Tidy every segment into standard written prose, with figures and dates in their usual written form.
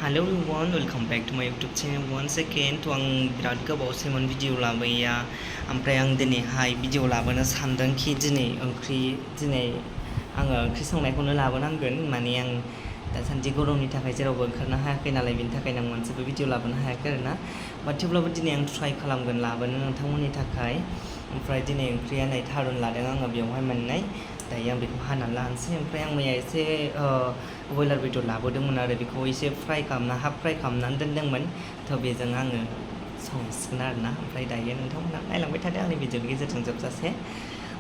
Hello everyone, welcome back to my YouTube channel once again. To आं बिराद गोबावसैमोन video लाबोयैया ओमफ्राय आं दिनैहाय भिडिअ लाबोनो सानदोंखि दिनै आङो ओंख्रि संनायखौनो लाबोनांगोन माने आं दासान्दि गरमनि थाखाय जेरावबो ओंखारनो हायाखै नालाय बेनि थाखायनो आं मोनसेबो भिडिअ लाबोनो हायाखै आरोना बाट थेवब्लाबो दिनै आं ट्राइ खालामगोन लाबोनो नोंथांमोननि थाखाय ओमफ्राय दिनै ओंख्रिया नै थारुन लादों आङो बेवहाय मोननाय दायो आं बेखौ हानानै लानोसै ओमफ्राय आं मैया एसे बयलार बेदर लाबोदोंमोन आरो बेखौ एसे हाफ फ्राइ खालामनानै दोनदोंमोन थ' बेजों आङो संसिगोन आरोना ओमफ्राय दायो नोंथांमोना नायलांबाय थादो आंनि भिडिअनि गेजेरजों जोबजासे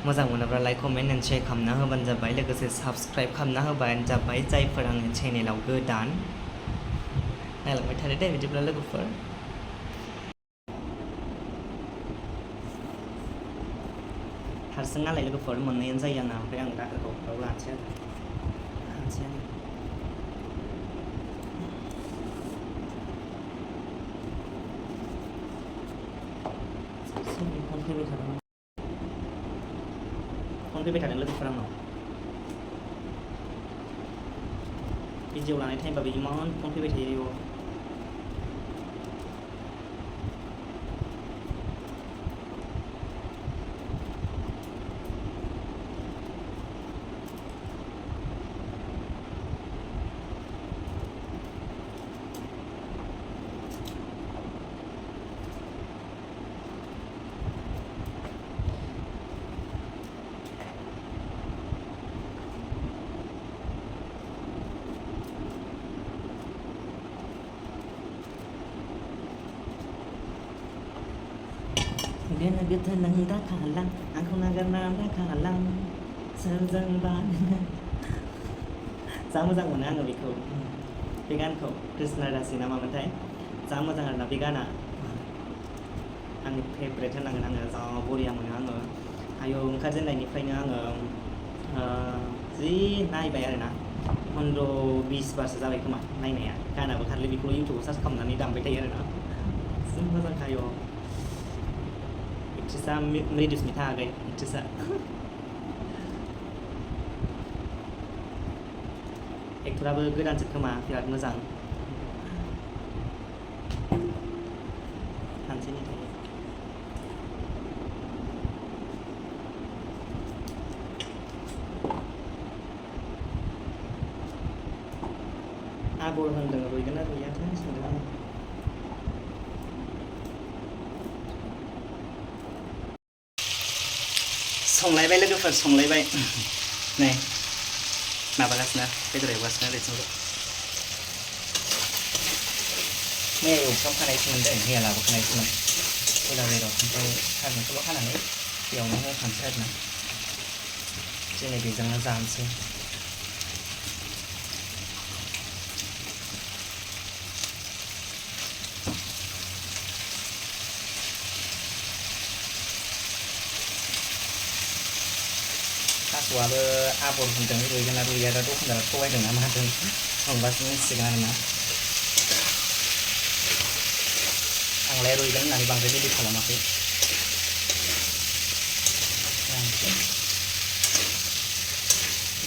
मोजां मोनोब्ला लाइक कमेन्ट एन्ड शेयार खालामना होबानो जाबाय लोगोसे साबस्क्राइब खालामना होबानो जाबाय जायफोर आंनि चेनेलाव गोदान नायलांबाय थादो दे बिदिब्ला लोगोफोर हारसिं नालाय लोगोफोर मोननायानो जायो आंना ओमफ्राय आं दाखोरखौ लानोसै आरो फन फैबाय थादों लोगोफोर आंनाव भिडिअ लानाय टाइमबाबो इमान फन फैबाय थायो Gana gata nang dakalang Aku nagarna dakalang Sarjang ban जा मोजां मोनो आङो बेखौ बे गानखौ कृष्णा दासि ना मामोनथाय जा मोजां आरोना बे गाना आंनि फेभरेट होनांगोन आङो जा बरिया मोनो आङो आयौ ओंखारजेननायनिफ्रायनो आङो जि नायबाय आरोना 15-20 बारसो जाबाय खोमा नायनाया गानाबो खालि बेखौ इउटुबाव सार्च खालामनानै दामबाय थायो आरोना जि मोजांखायो एक्ट्रेसा मृदुस्मिता थाखाय एक्ट्रेसा एक्टराबो गोदानसो खोमा बिराद मोजां सानसेनि थाखाय आगर होनदों रुइगोन ना रुइयाथाय सोंदों आं संलायबाय लोगोफोर संलायबाय नै माबागासिनो बेदर एवगासिनो ओरैथिंबो मैया एवफ्रामखानायसो मोनदों मैया लाबोखानायसोमोन बयलार बेदर ओमफ्राय थारुनखौल' हानानै बेयावनो होखानोसै आरोना दिनै बेजोंनो जानोसै थास'आबो आबर होनदों रुइगोन ना रुइया दा दखानदारा थगायदों ना मादों संबासो मिथिसिगोन आरोना आंलाय रुइगोन होननानै बांद्राय रेडि खालामाखै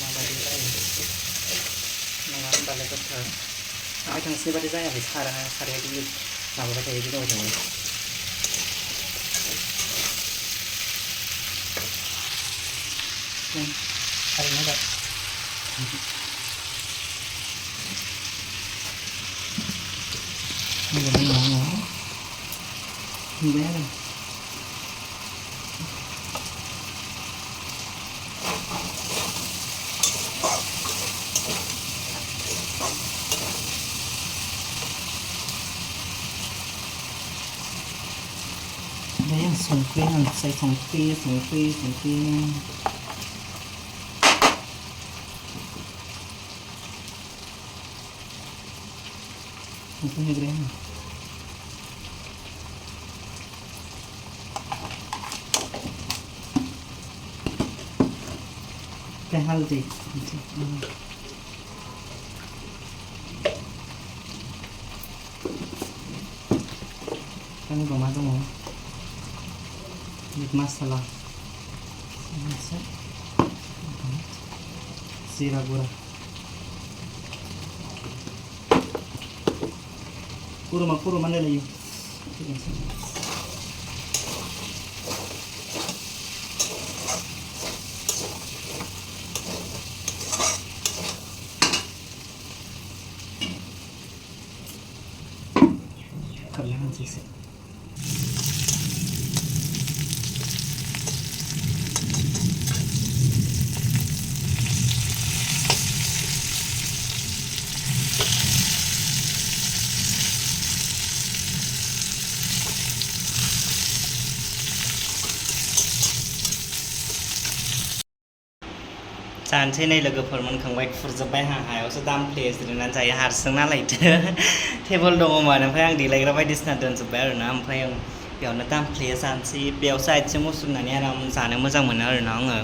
माबायदि जायो नङा होनबालाय गोथार आखाइ थांसै बादि जायाखै साराया बिदि माबाबाय थायो गिदिंबाय थायो थारैनो दा नुबाय आरो ओमफ्राय आं संख्रि होनसै संख्रि संख्रि होग्राया ओमफ्राय हालदै kan मा दङ मिट मसाला जिरा गुरा kurma lagi. Kalian sih. जानोसै नै लोगोफोर मोनखांबाय खुरजोब्बाय हायावसो दामफ्लेयो जिरायनानै जायो हारसिं नालायथो टेबोल दङमोन ओमफ्राय आं देलायग्रा बायदिसिना दोनजोब्बाय आरोना ओमफ्राय आं बेयावनो दामफ्लेयो जानोसै बेयावसो आथिं मुसुरनानै आराम जानो मोजां मोनो आरोना आङो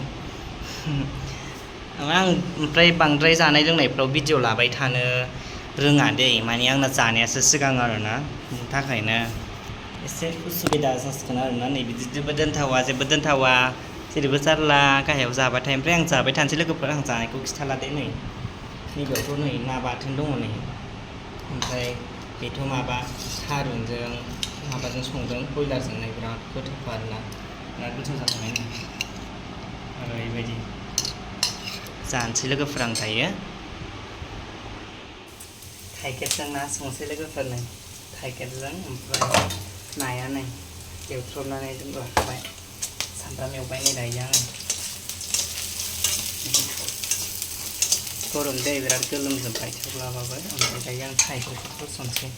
ओमफ्राय बांद्राय जानाय लोंनायफ्राव भिडिअ लाबाय थानो रोङा दै माने आंना जानायासो सिगां आरोना बिनि थाखायनो एसे उसुबिदा जासिगोन आरोना नै बिदि जेबो दोनथावा जेरैबो जारला गाहायाव जाबाथाय ओमफ्राय आं जाबाय थानोसै लोगोफोर आं जानायखौ खिथाला दे नै नैबेयावथ' नै ना बाथोन दङ नै ओमफ्राय बेथ' माबा थारुनजों माबाजों संदों बयलारजों नै बिराद गोथाव आरोना बिराद गोथाव जाखाबाय नै ओरैबायदि जानोसै लोगोफोर आं दायो थाइगिरजों ना संसै लोगोफोर नै थाइगिरजों ओमफ्राय नाया नै एवथ्रबनानै दोनबाय सामब्राम एवबाय नै दायो आङो गरम दै बिराद गोलोमजोब्बाय थेवब्लाबो ओमफ्राय दायो आं थाइगिरखौ होसनसै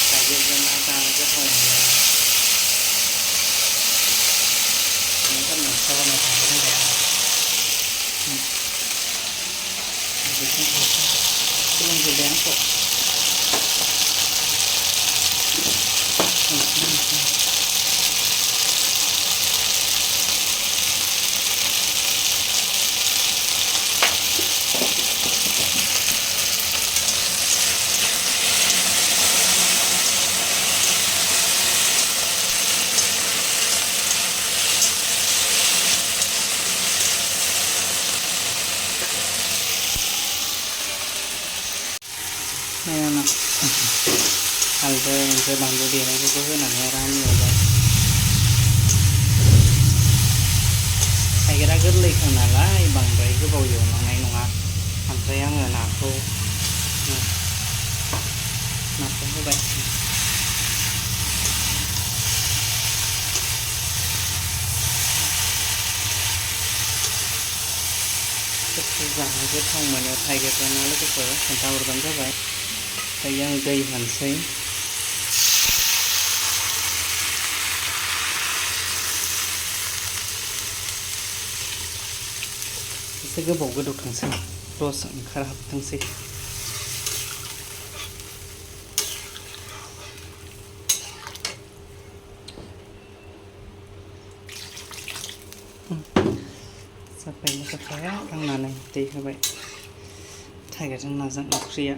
थाइगिरजों ना जानो गोथाव मोनो नायना हालदै ओमफ्राय बानलु देनायखौबो होनानै आराम एवबाय थाइगिरा गोरलैखा नालाय बांद्राय गोबाव एवनांनाय नङा ओमफ्राय आङो नाखौ होबाय जानो गोथाव मोनो थाइगिरजों ना लोगोफोर खोन्थाहरबानो जाबाय दायो आं दै होनोसै एसे गोबाव गोदौथोंसै रस ओंखारहाबथोंसै जाबाय लोगोफोरा आंनानै दै होबाय थाइगिरजों नाजों ओंख्रिया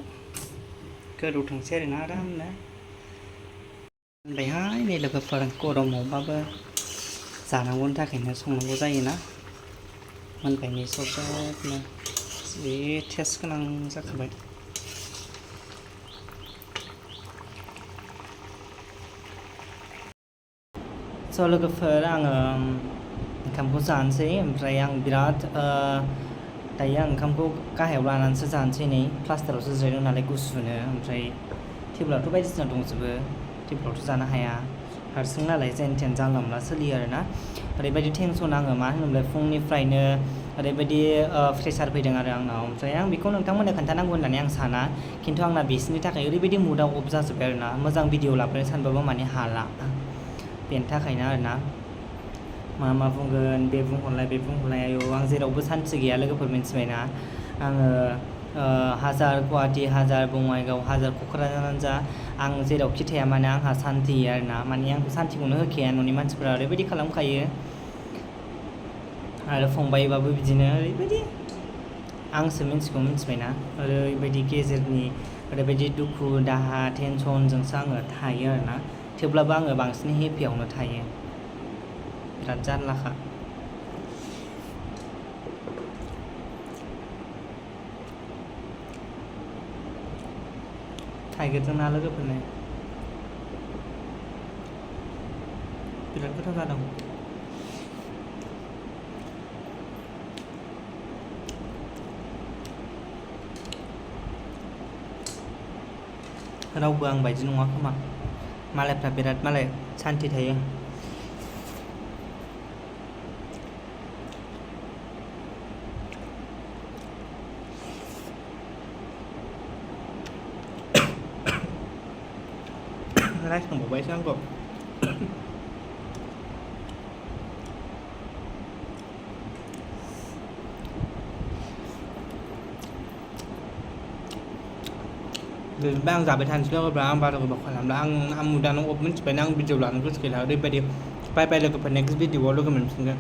गोदौथोंसै आरोना आरामनो होनबायहाय नै लोगोफोर गरमावबाबो जानांगौनि थाखायनो संनांगौ जायोना मोनबाय नै सबनो जि टेस्ट गोनां जाखाबाय स' लोगोफोर आङो ओंखामखौ जानोसै ओमफ्राय आं बिराद दायो आं ओंखामखौ गाहायाव लानानैसो जानोसै नै प्लास्टारावसो जिरायदों नालाय गुसुनो ओमफ्राय टेबोलावथ' बायदिसिना दंजोबो टेबोलावथ' जानो हाया हारसिं नालाय जेन थेन जानला मोनला सोलियो आरोना ओरैबायदि टेनसन आङो मा होनोमोनलाय फुंनिफ्रायनो ओरैबायदि प्रेसार फैदों आरो आंनाव ओमफ्राय आं बेखौ नोंथांमोननो खोन्थानांगौ होननानै आं साना खिन्थु आंना बिसोरनि थाखाय ओरैबायदि मुडआ अफ जाजोब्बाय आरोना मोजां भिडिअ लाबोनो सानबाबो माने हाला बेनि थाखायनो आरोना मा बुंगोन बे बुंहरलाय आयौ आं जेरावबो सान्थि गैया लोगोफोर मिन्थिबायना आङो हाजार गुवाहाटि हाजार बङाइगाव हाजार क'क्राझारानो जा आं जेरावखि थाया मानो आंहा सान्थि आरोना माने आंखौ सान्थिखौनो होखाया न'नि मानसिफोरा ओरैबायदि खालामखायो आरो फंबायबाबो बिदिनो ओरैबायदि आंसो मिथिबायना ओरैबायदि गेजेरनि ओरैबायदि दुखु दाहा टेनसनजोंसो आङो थायो आरोना थेवब्लाबो आङो बांसिन हेपियावनो थायो बिराद जारलाखा थाइगिरजों ना लोगोफोरनो बिराद गोथाव जादों रावबो आं बायदि नङा खोमा मालायफ्रा बिराद मालाय सान्थि थायो रायखांबावबायसो आंखौ बिदिबा आं जाबाय थानोसै लोगोफ्रा आं बारा गोबाव खालामला आं मुदानो मिथिबायना आं भिडिअ लानो गोसो गैला ओरैबायदि बाय बाय लोगोफोर नेक्स्ट भिडिअआव लोगो मोनफिनगोन